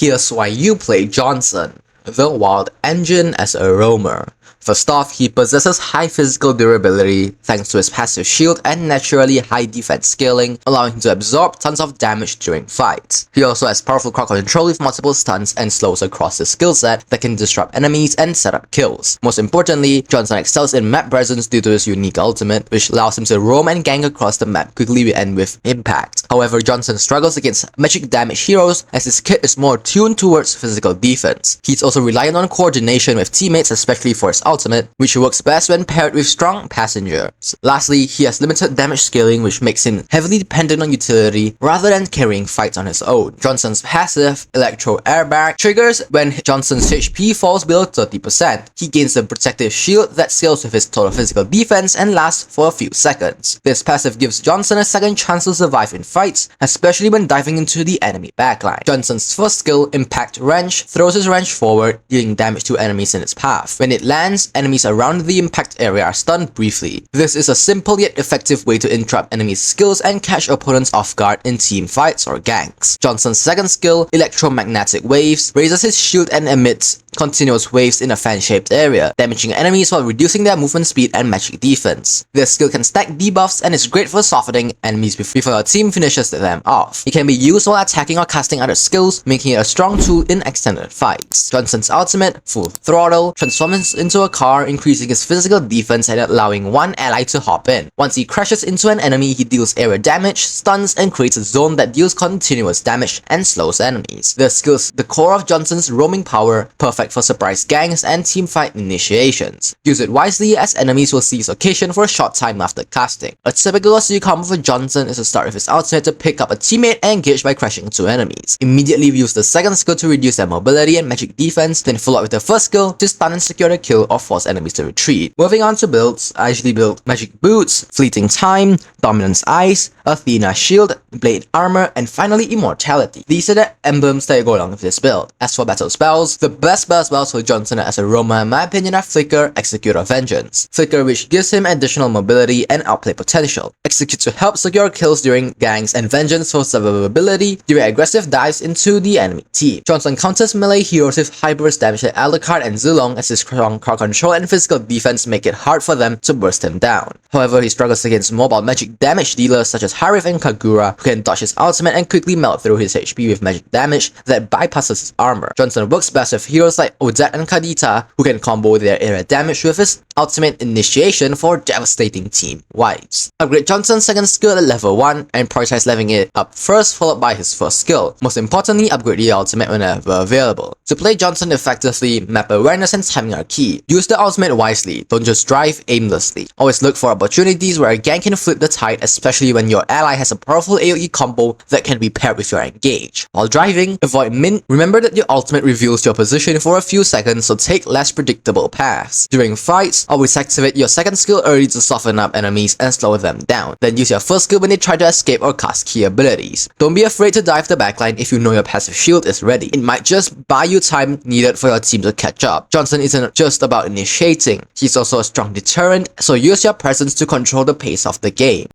Here's why you play Johnson, the Wild Engine as a roamer. First off, he possesses high physical durability thanks to his passive shield and naturally high defense scaling, allowing him to absorb tons of damage during fights. He also has powerful crowd control with multiple stunts and slows across his skill set that can disrupt enemies and set up kills. Most importantly, Johnson excels in map presence due to his unique ultimate, which allows him to roam and gang across the map quickly and with impact. However, Johnson struggles against magic damage heroes as his kit is more tuned towards physical defense. He's also reliant on coordination with teammates, especially for his ultimate, which works best when paired with strong passengers. Lastly, he has limited damage scaling, which makes him heavily dependent on utility rather than carrying fights on his own. Johnson's passive, Electro Airbag, triggers when Johnson's HP falls below 30%. He gains a protective shield that scales with his total physical defense and lasts for a few seconds. This passive gives Johnson a second chance to survive in fights, especially when diving into the enemy backline. Johnson's first skill, Impact Wrench, throws his wrench forward, dealing damage to enemies in its path. When it lands, enemies around the impact area are stunned briefly. This is a simple yet effective way to interrupt enemies' skills and catch opponents off guard in team fights or ganks. Johnson's second skill, Electromagnetic Waves, raises his shield and emits continuous waves in a fan-shaped area, damaging enemies while reducing their movement speed and magic defense. This skill can stack debuffs and is great for softening enemies before your team finishes them off. It can be used while attacking or casting other skills, making it a strong tool in extended fights. Johnson's ultimate, Full Throttle, transforms into a car, increasing his physical defense and allowing one ally to hop in. Once he crashes into an enemy, he deals area damage, stuns, and creates a zone that deals continuous damage and slows enemies. This skill's the core of Johnson's roaming power, perfect for surprise gangs and teamfight initiations. Use it wisely as enemies will seize occasion for a short time after casting. A typical SU combo for Johnson is to start with his ultimate to pick up a teammate and engage by crashing into enemies. Immediately use the second skill to reduce their mobility and magic defense, then follow up with the first skill to stun and secure the kill or force enemies to retreat. Moving on to builds, I usually build Magic Boots, Fleeting Time, Dominance Eyes, Athena Shield, Blade Armor, and finally Immortality. These are the emblems that go along with this build. As for battle spells, the best battle spells for Johnson as a roamer in my opinion are Flicker, Execute, or Vengeance. Flicker, which gives him additional mobility and outplay potential. Execute to help secure kills during ganks, and Vengeance for survivability during aggressive dives into the enemy team. Johnson counters melee heroes with high burst damage like Alucard and Zilong, as his strong crowd control and physical defense make it hard for them to burst him down. However, he struggles against mobile magic damage dealers such as Harith and Kagura, who can dodge his ultimate and quickly melt through his HP with magic damage that bypasses his armor. Johnson works best with heroes like Odette and Kadita, who can combo their area damage with his ultimate initiation for devastating team wipes. Upgrade Johnson's second skill at level 1 and prioritize leveling it up first, followed by his first skill. Most importantly, upgrade the ultimate whenever available. To play Johnson effectively, map awareness and timing are key. Use the ultimate wisely, don't just drive aimlessly. Always look for opportunities where a gank can flip the tide, especially when your ally has a powerful AoE combo that can be paired with your engage. While driving, avoid remember that your ultimate reveals your position for a few seconds, so take less predictable paths. During fights, always activate your second skill early to soften up enemies and slow them down. Then use your first skill when they try to escape or cast key abilities. Don't be afraid to dive the backline if you know your passive shield is ready. It might just buy you time needed for your team to catch up. Johnson isn't just about initiating, he's also a strong deterrent, so use your presence to control the pace of the game.